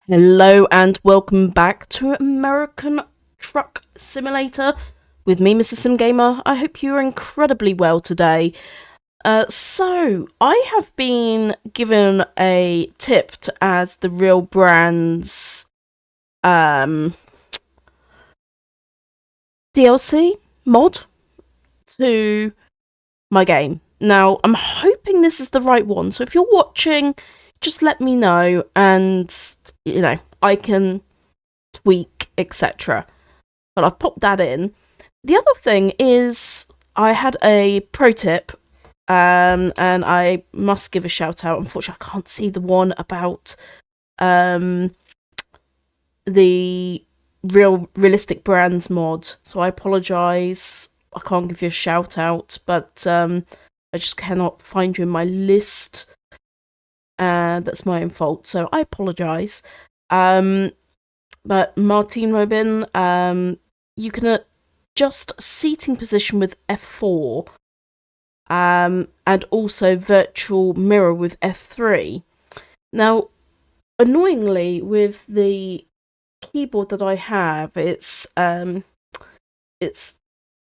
Hello and welcome back to American Truck Simulator with me, Mr. Sim Gamer. I hope you are incredibly well today. So I have been given a tip to add the Real Brands DLC mod to my game. Now, I'm hoping this is the right one, so if you're watching, just let me know and, I can tweak, etc. But I've popped that in. The other thing is, I had a pro tip, and I must give a shout out. Unfortunately, I can't see the one about the realistic brands mod, so I apologise. I can't give you a shout out, but I just cannot find you in my list. That's my own fault, so I apologise. But Martin Robin, you can adjust seating position with F4, and also virtual mirror with F3. Now, annoyingly, with the keyboard that I have, it's a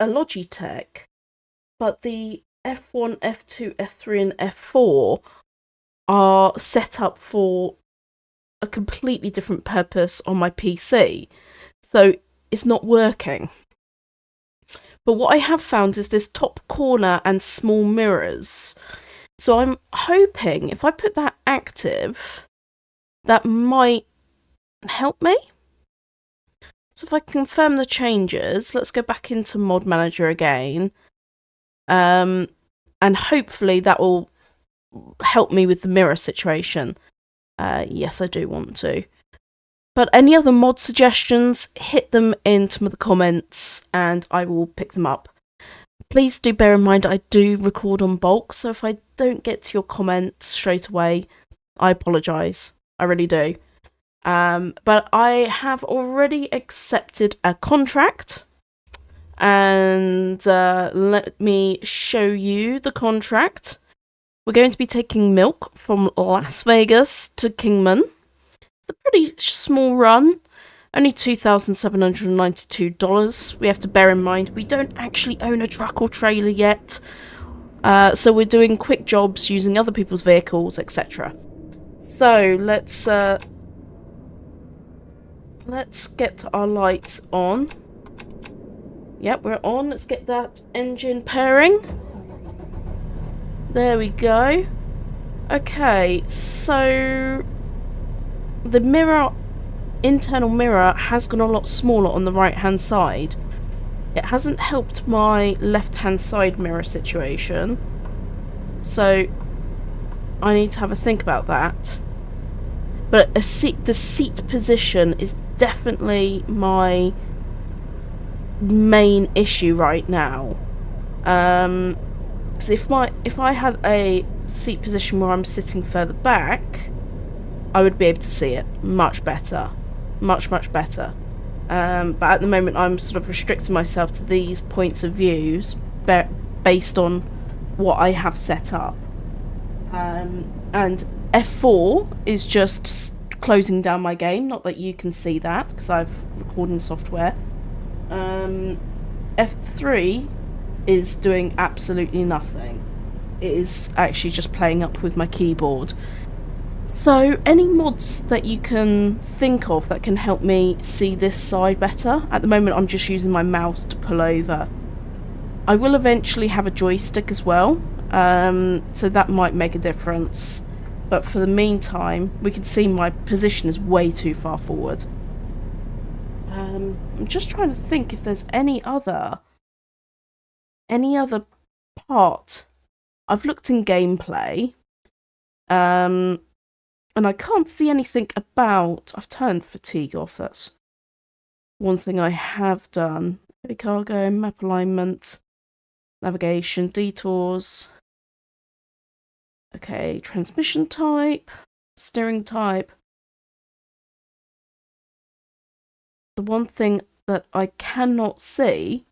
Logitech, but the F1, F2, F3, and F4 are set up for a completely different purpose on my PC, so it's not working. But what I have found is this top corner and small mirrors. So I'm hoping if I put that active, that might help me. So if I confirm the changes, let's go back into Mod Manager again. And hopefully that will help me with the mirror situation. Yes, I do want to. But any other mod suggestions, hit them into the comments and I will pick them up. Please do bear in mind I do record on bulk, so if I don't get to your comment straight away, I apologise. I really do. But I have already accepted a contract, and let me show you the contract. We're going to be taking milk from Las Vegas to Kingman. It's a pretty small run, only $2,792. We have to bear in mind we don't actually own a truck or trailer yet, so we're doing quick jobs using other people's vehicles, etc. So let's get our lights on. Yep, we're on. Let's get that engine pairing. There we go. Okay, so the internal mirror has gone a lot smaller on the right hand side. It hasn't helped my left hand side mirror situation, so I need to have a think about that. But the seat position is definitely my main issue right now. Because if I had a seat position where I'm sitting further back, I would be able to see it much better. Much better. But at the moment I'm sort of restricting myself to these points of views based on what I have set up. And F4 is just closing down my game, not that you can see that because I've recording software. F3 is doing absolutely nothing. It is actually just playing up with my keyboard. So, any mods that you can think of that can help me see this side better? At the moment, I'm just using my mouse to pull over. I will eventually have a joystick as well, so that might make a difference. But for the meantime, we can see my position is way too far forward. I'm just trying to think if there's any other part. I've looked in gameplay. And I can't see anything about... I've turned fatigue off, that's one thing I have done. Heavy cargo, map alignment, navigation, detours. Okay, transmission type, steering type. The one thing that I cannot see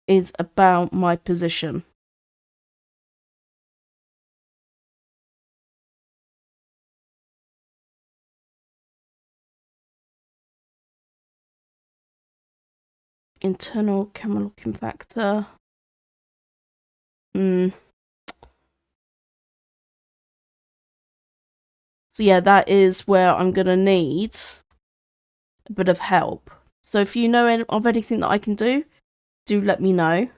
is about my position. Internal camera locking factor. So yeah, that is where I'm gonna need a bit of help. So if you know of anything that I can do let me know.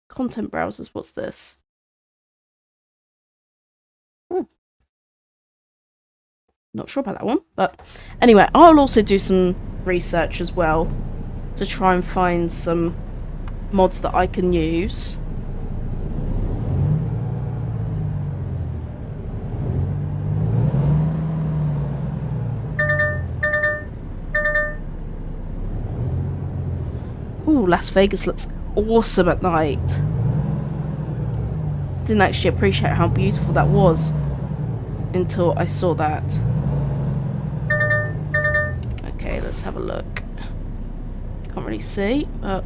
Content browsers, what's this? Not sure about that one, but anyway, I'll also do some research as well to try and find some mods that I can use. Ooh, Las Vegas looks awesome at night. Didn't actually appreciate how beautiful that was until I saw that. Okay, let's have a look. Can't really see, but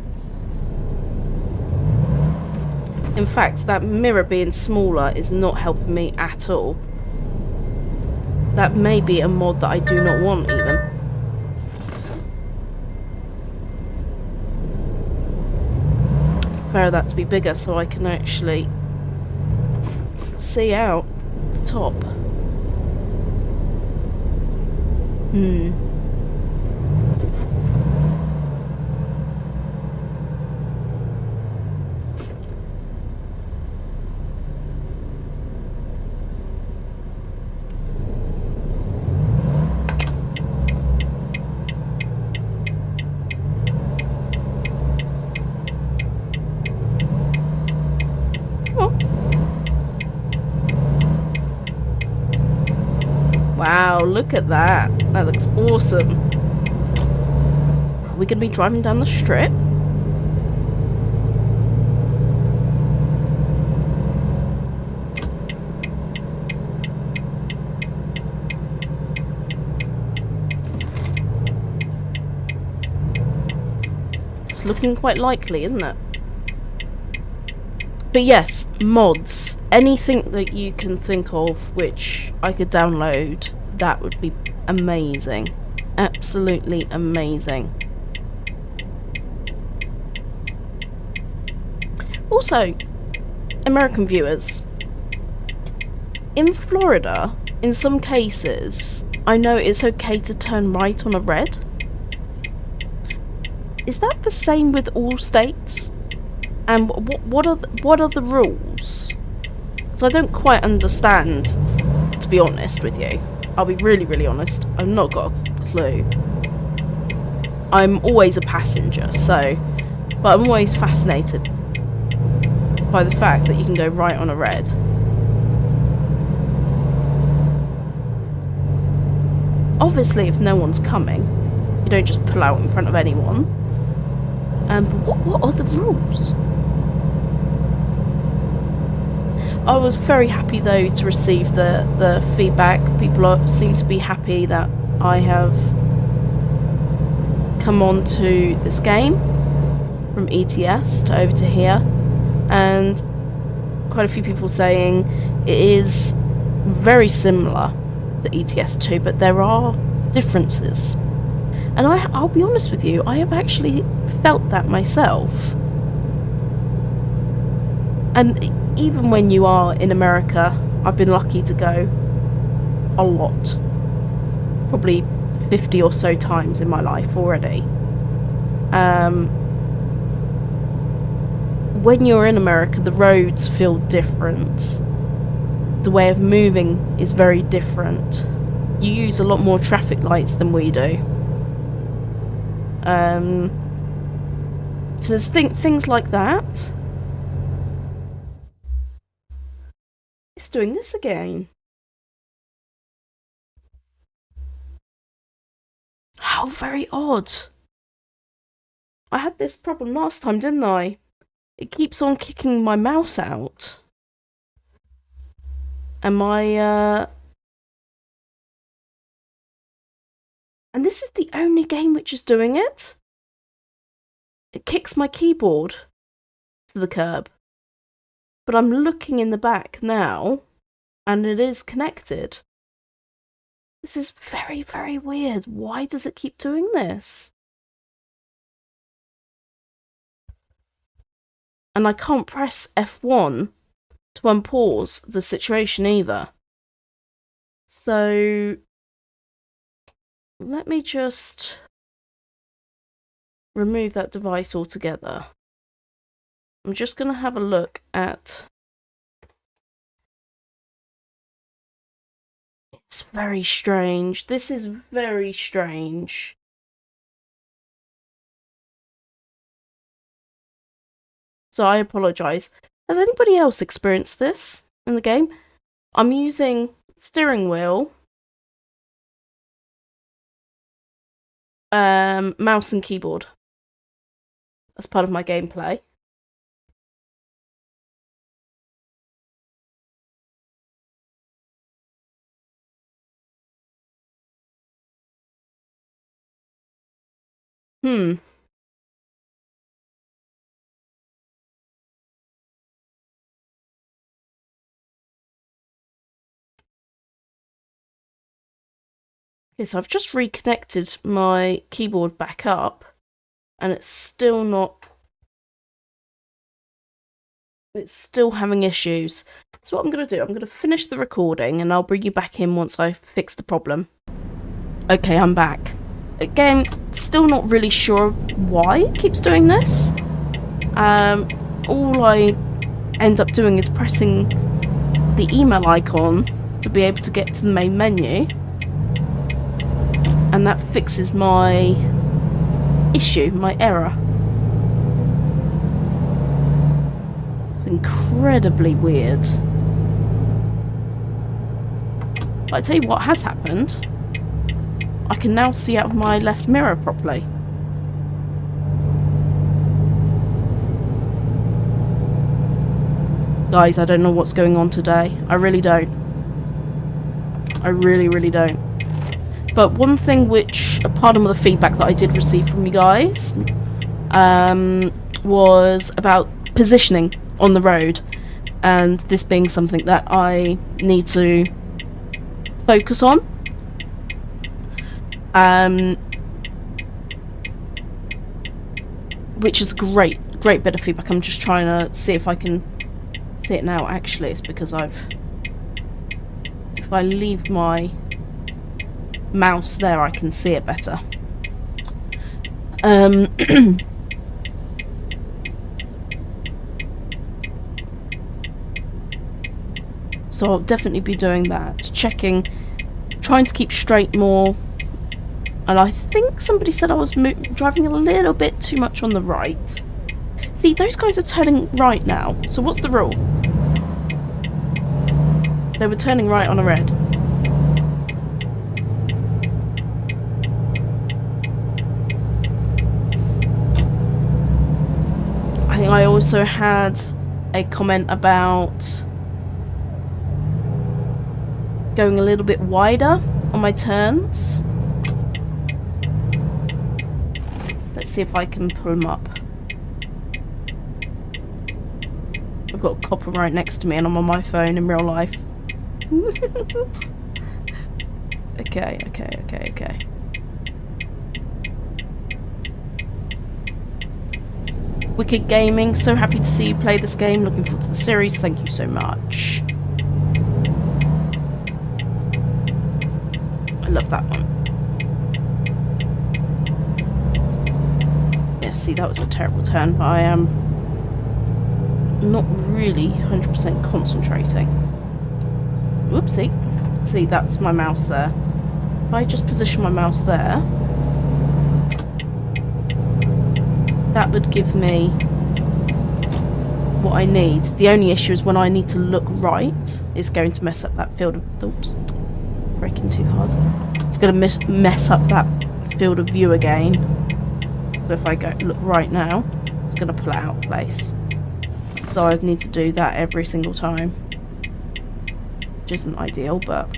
in fact, that mirror being smaller is not helping me at all. That may be a mod that I do not want, even. I prefer that to be bigger so I can actually see out the top. Wow, look at that. That looks awesome. Are we going to be driving down the strip? It's looking quite likely, isn't it? But yes, mods. Anything that you can think of which I could download, that would be amazing. Absolutely amazing. Also, American viewers, in Florida, in some cases, I know it's okay to turn right on a red. Is that the same with all states? And what are the rules? So I don't quite understand, to be honest with you. I'll be really, really honest. I've not got a clue. I'm always a passenger, but I'm always fascinated by the fact that you can go right on a red. Obviously, if no one's coming, you don't just pull out in front of anyone. But what are the rules? I was very happy though to receive the feedback. People seem to be happy that I have come on to this game from ETS to over to here, and quite a few people saying it is very similar to ETS 2, but there are differences. And I'll be honest with you, I have actually felt that myself. And even when you are in America, I've been lucky to go a lot. Probably 50 or so times in my life already. When you're in America, the roads feel different. The way of moving is very different. You use a lot more traffic lights than we do. So there's things like that. It's doing this again. How very odd. I had this problem last time, didn't I? It keeps on kicking my mouse out. And and this is the only game which is doing it? It kicks my keyboard to the curb. But I'm looking in the back now, and it is connected. This is very, very weird. Why does it keep doing this? And I can't press F1 to unpause the situation either. So let me just remove that device altogether. I'm just going to have a look at... It's very strange. This is very strange. So I apologise. Has anybody else experienced this in the game? I'm using steering wheel, mouse and keyboard as part of my gameplay. Okay, so I've just reconnected my keyboard back up, and it's still not... It's still having issues. So what I'm going to do, I'm going to finish the recording, and I'll bring you back in once I fix the problem. Okay, I'm back. Again, still not really sure why it keeps doing this. All I end up doing is pressing the email icon to be able to get to the main menu, and that fixes my issue, my error. It's incredibly weird. But I tell you what has happened. I can now see out of my left mirror properly. Guys, I don't know what's going on today. I really don't. I really, really don't. But one thing which, a part of the feedback that I did receive from you guys, was about positioning on the road. And this being something that I need to focus on. Which is a great bit of feedback. I'm just trying to see if I can see it now. Actually, it's because if I leave my mouse there, I can see it better. So I'll definitely be doing that. Checking, trying to keep straight more. And I think somebody said I was driving a little bit too much on the right. See, those guys are turning right now. So what's the rule? They were turning right on a red. I think I also had a comment about going a little bit wider on my turns. Let's see if I can pull them up. I've got a copper right next to me and I'm on my phone in real life. Okay. Wicked Gaming, so happy to see you play this game. Looking forward to the series. Thank you so much. I love that one. Yeah, see, that was a terrible turn, but I am not really 100% concentrating. Whoopsie. See, that's my mouse there. If I just position my mouse there, that would give me what I need. The only issue is when I need to look right, it's going to mess up that field of... Oops. Braking too hard. It's going to mess up that field of view again. So if I go look right now, it's going to pull it out of place. So I'd need to do that every single time. Which isn't ideal, but...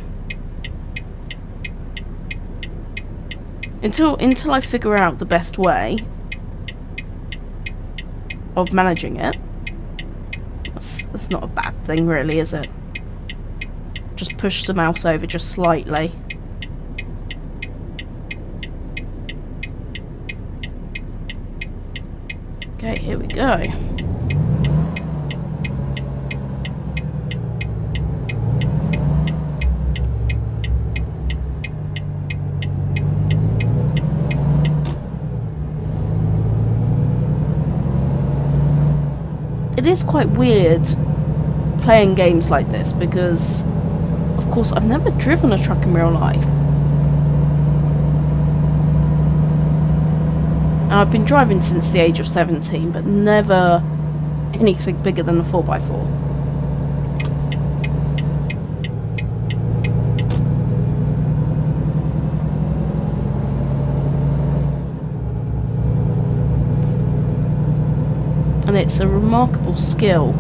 Until I figure out the best way of managing it, that's not a bad thing really, is it? Just push the mouse over just slightly. Okay, here we go. it is quite weird playing games like this because, of course, I've never driven a truck in real life. And I've been driving since the age of 17, but never anything bigger than a 4x4. And it's a remarkable skill.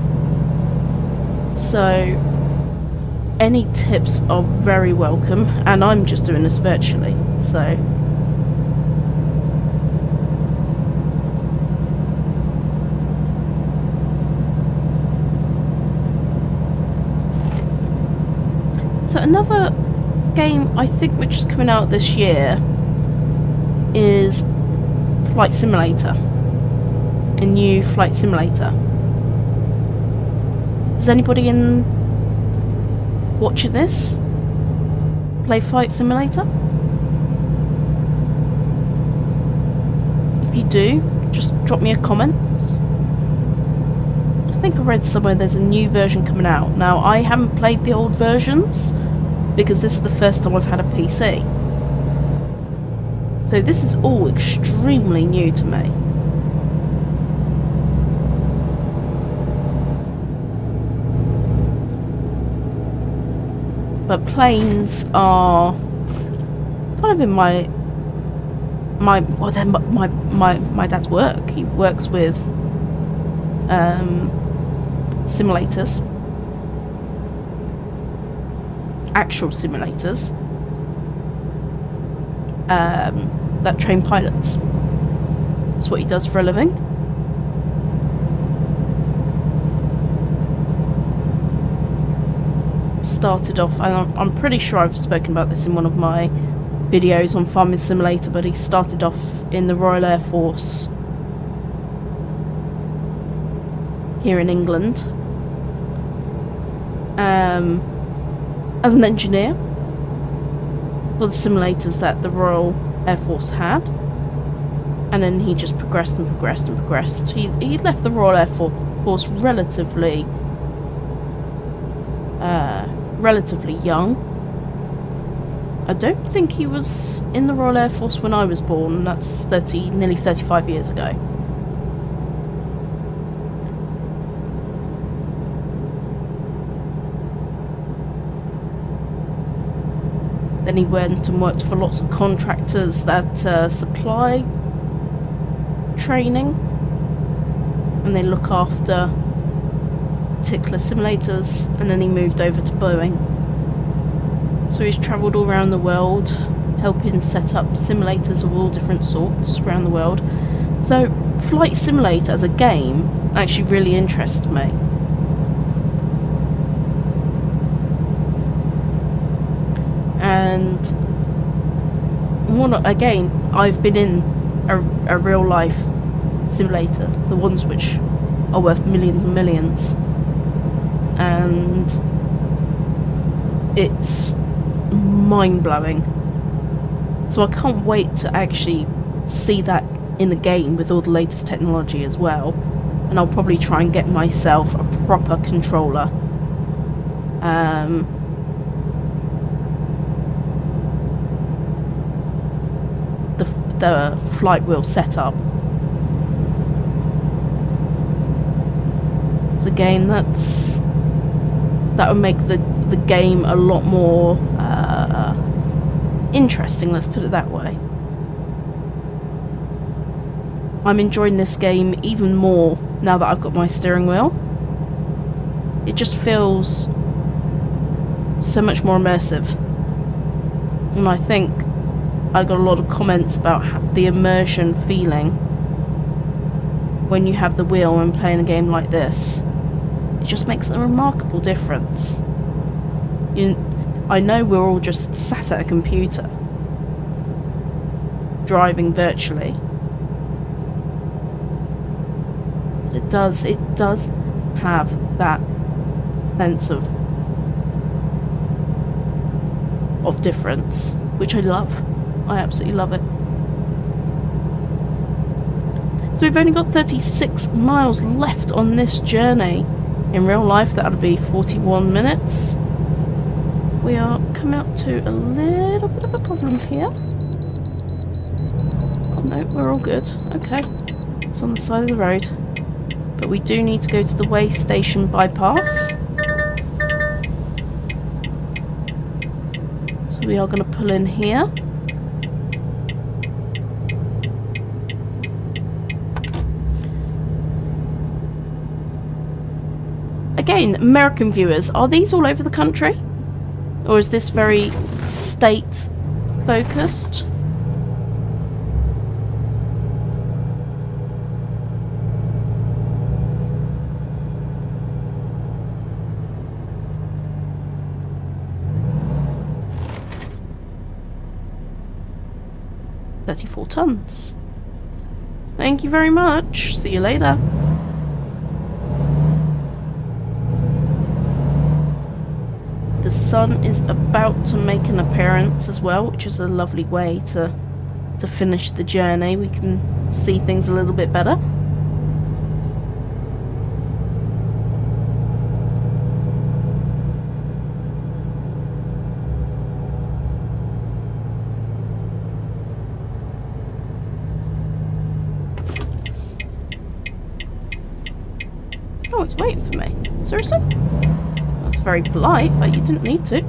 So any tips are very welcome, and I'm just doing this virtually, so another game I think which is coming out this year is Flight Simulator. A new Flight Simulator. Is anybody in watching this play Flight Simulator? If you do, just drop me a comment. I think I read somewhere there's a new version coming out. Now, I haven't played the old versions because this is the first time I've had a PC. So this is all extremely new to me. But planes are kind of in my dad's work. He works with simulators, actual simulators that train pilots. That's what he does for a living. Started off, and I'm pretty sure I've spoken about this in one of my videos on Farming Simulator, but he started off in the Royal Air Force here in England as an engineer for the simulators that the Royal Air Force had, and then he just progressed and progressed and progressed. He left the Royal Air Force relatively young. I don't think he was in the Royal Air Force when I was born. That's nearly 35 years ago. Then he went and worked for lots of contractors that supply training, and they look after particular simulators, and then he moved over to Boeing. So he's travelled all around the world helping set up simulators of all different sorts around the world. So Flight Simulator as a game actually really interests me. And again, I've been in a real life simulator, the ones which are worth millions and millions, and it's mind-blowing. So I can't wait to actually see that in the game with all the latest technology as well, and I'll probably try and get myself a proper controller. The flight wheel setup. So again, that would make the game a lot more interesting, let's put it that way. I'm enjoying this game even more now that I've got my steering wheel. It just feels so much more immersive, and I think I got a lot of comments about the immersion feeling when you have the wheel and playing a game like this. It just makes a remarkable difference. I know we're all just sat at a computer driving virtually. But it does have that sense of difference, which I love. I absolutely love it. So we've only got 36 miles left on this journey. In real life, that would be 41 minutes. We are coming up to a little bit of a problem here. Oh no, we're all good. Okay. It's on the side of the road. But we do need to go to the way station bypass. So we are going to pull in here. Again, American viewers, are these all over the country? Or is this very state focused? $34 tons. Thank you very much. See you later. The sun is about to make an appearance as well, which is a lovely way to finish the journey. We can see things a little bit better. Oh, it's waiting for me. Seriously? That's very polite, but you didn't need to.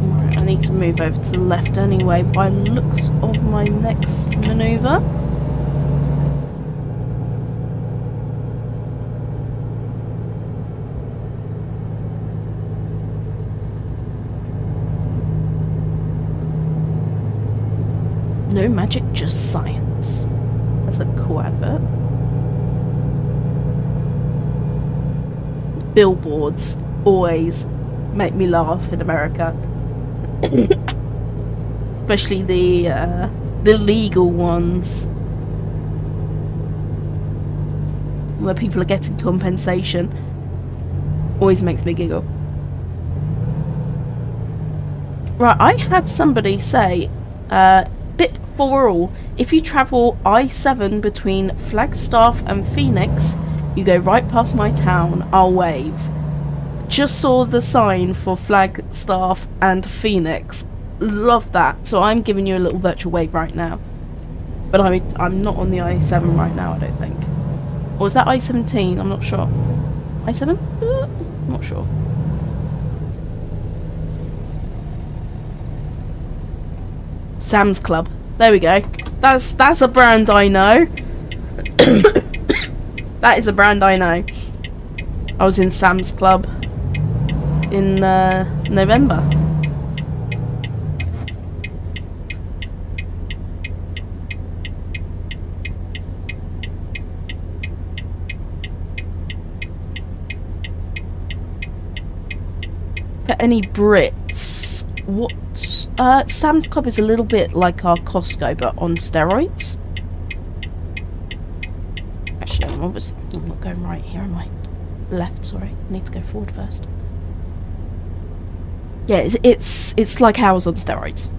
Right, I need to move over to the left anyway by looks of my next manoeuvre. No magic, just science. That's a cool advert. Billboards always make me laugh in America. Especially the legal ones. Where people are getting compensation. Always makes me giggle. Right, I had somebody say, bit for all, if you travel I-7 between Flagstaff and Phoenix, you go right past my town, I'll wave. Just saw the sign for Flagstaff and Phoenix. Love that. So I'm giving you a little virtual wave right now. But I'm not on the I-7 right now, I don't think. Or is that I-17? I'm not sure. I-7? I'm not sure. Sam's Club. There we go. That's a brand I know. That is a brand I know. I was in Sam's Club in November. For any Brits, what? Sam's Club is a little bit like our Costco, but on steroids. Actually, I'm not going right here, am I? Left, sorry. I need to go forward first. Yeah, it's like ours on steroids.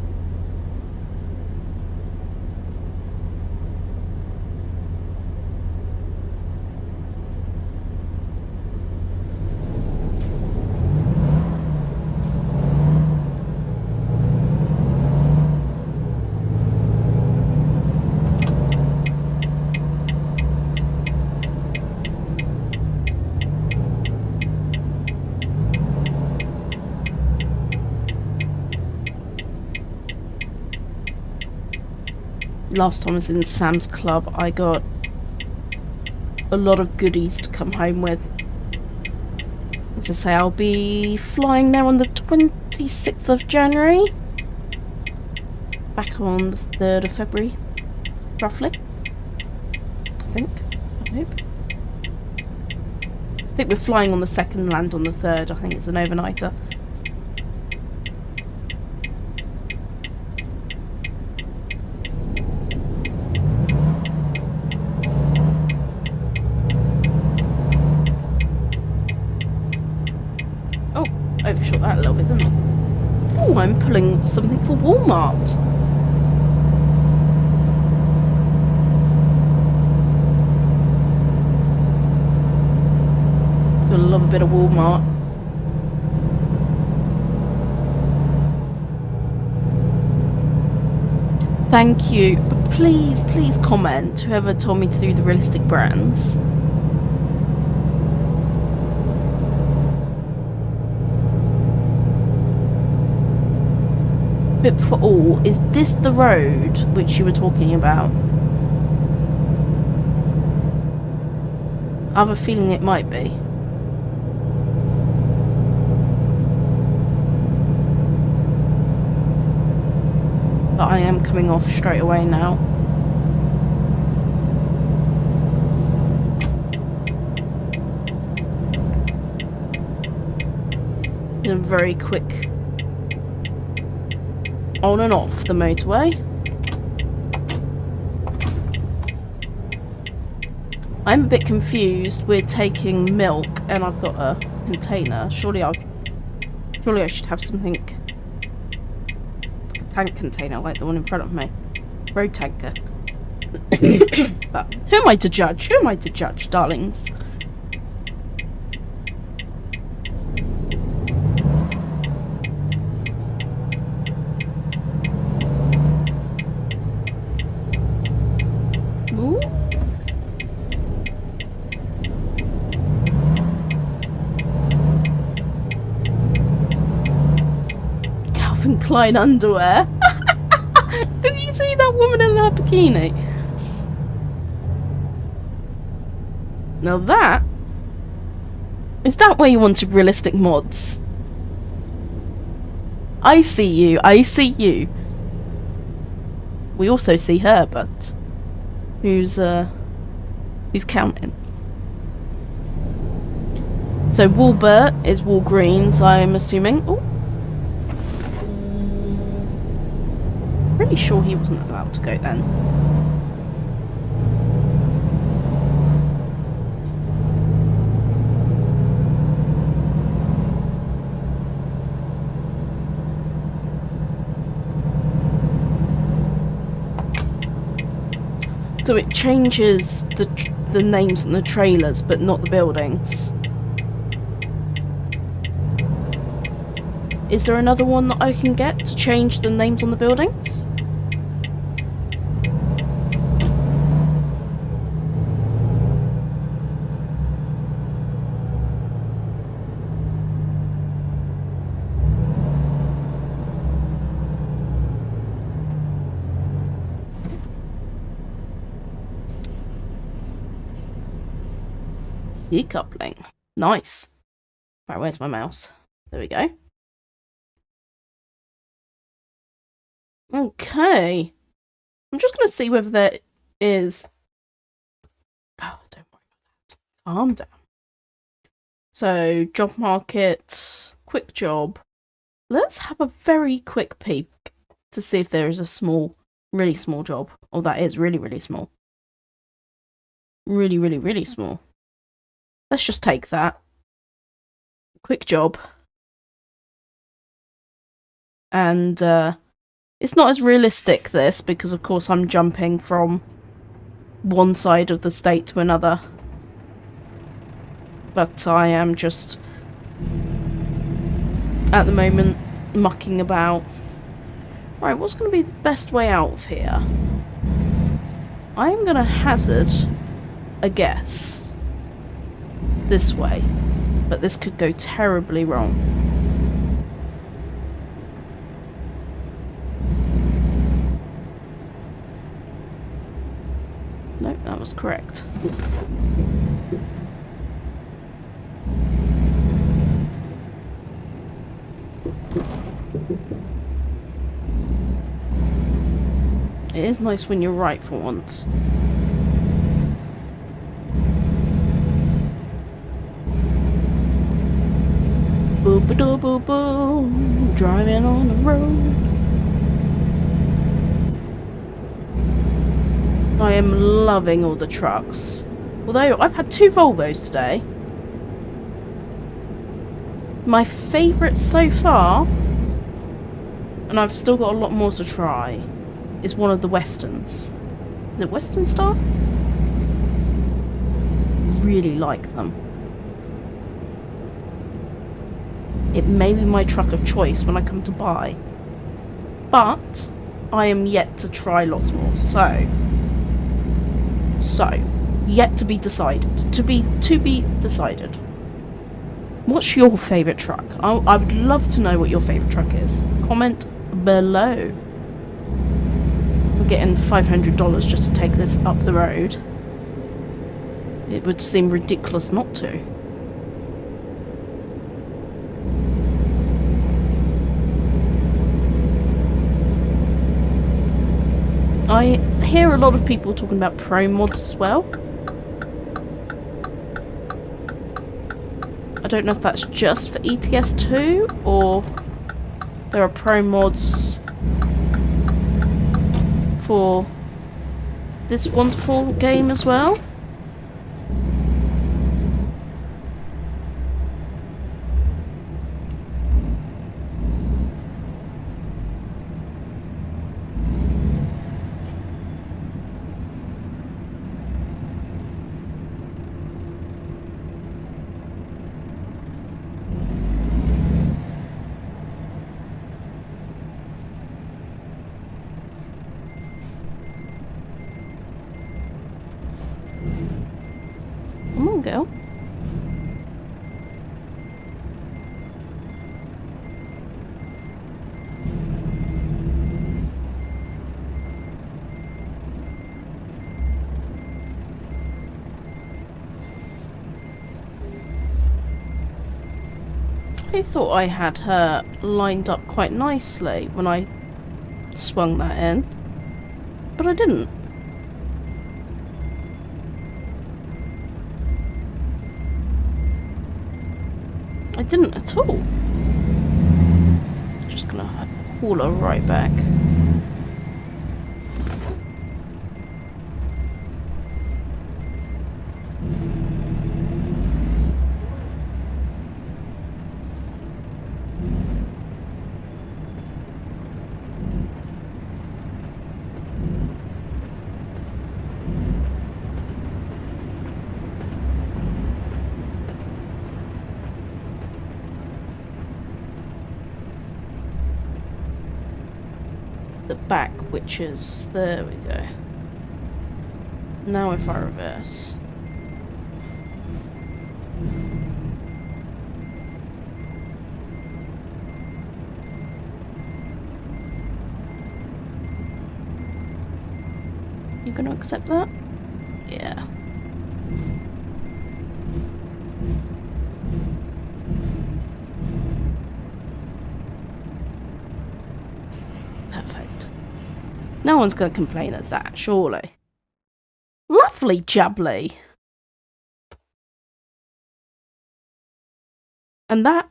Last time I was in Sam's Club, I got a lot of goodies to come home with. As I say, I'll be flying there on the 26th of January. Back on the 3rd of February, roughly. I think. I hope. I think we're flying on the 2nd, land on the 3rd. I think it's an overnighter. Overshot that a little bit, didn't I? Oh, I'm pulling something for Walmart. Gotta love a bit of Walmart. Thank you. But please, please comment, whoever told me to do the realistic brands. Bit for all, is this the road which you were talking about? I have a feeling it might be. But I am coming off straight away now. In a very quick on and off the motorway. I'm a bit confused. We're taking milk and I've got a container. Surely I should have something, like a tank container like the one in front of me. Road tanker. But who am I to judge? Who am I to judge, darlings? Ooh. Calvin Klein underwear. Did you see that woman in her bikini? Now that... is that where you wanted realistic mods? I see you, I see you. We also see her, but who's counting? So Walbert is Walgreens, I'm assuming. Oh, pretty sure he wasn't allowed to go then. So it changes the names on the trailers, but not the buildings. Is there another one that I can get to change the names on the buildings? Decoupling. Nice. Right, where's my mouse? There we go. Okay. I'm just going to see whether there is... oh, don't worry about that. Calm down. So, job market, quick job. Let's have a very quick peek to see if there is a small, really small job. Oh, that is really, really small. Really, really, really small. Let's just take that. Quick job. And it's not as realistic, this, because of course I'm jumping from one side of the state to another. But I am just, at the moment, mucking about. Right, what's going to be the best way out of here? I'm going to hazard a guess. This way, but this could go terribly wrong. Nope, that was correct. It is nice when you're right for once. Boop-a-doo-boop-boom, driving on the road. I am loving all the trucks. Although, I've had 2 Volvos today. My favourite so far and I've still got a lot more to try, is one of the Westerns. Is it Western Star? Really like them. It may be my truck of choice when I come to buy, but I am yet to try lots more. So yet to be decided. To be decided. What's your favourite truck? I would love to know what your favourite truck is. Comment below. We're getting $500 just to take this up the road. It would seem ridiculous not to. I hear a lot of people talking about pro mods as well. I don't know if that's just for ETS2 or there are pro mods for this wonderful game as well. Come on, girl. I thought I had her lined up quite nicely when I swung that in, but I didn't. I didn't at all. Just gonna haul her right back. The back, which is, there we go. Now if I reverse. You gonna accept that? Yeah. Perfect. No one's going to complain at that, surely. Lovely jubbly. And that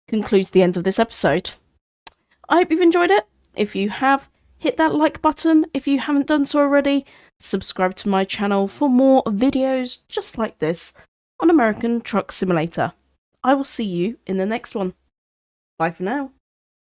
concludes the end of this episode. I hope you've enjoyed it. If you have, hit that like button. If you haven't done so already, subscribe to my channel for more videos just like this on American Truck Simulator. I will see you in the next one. Bye for now.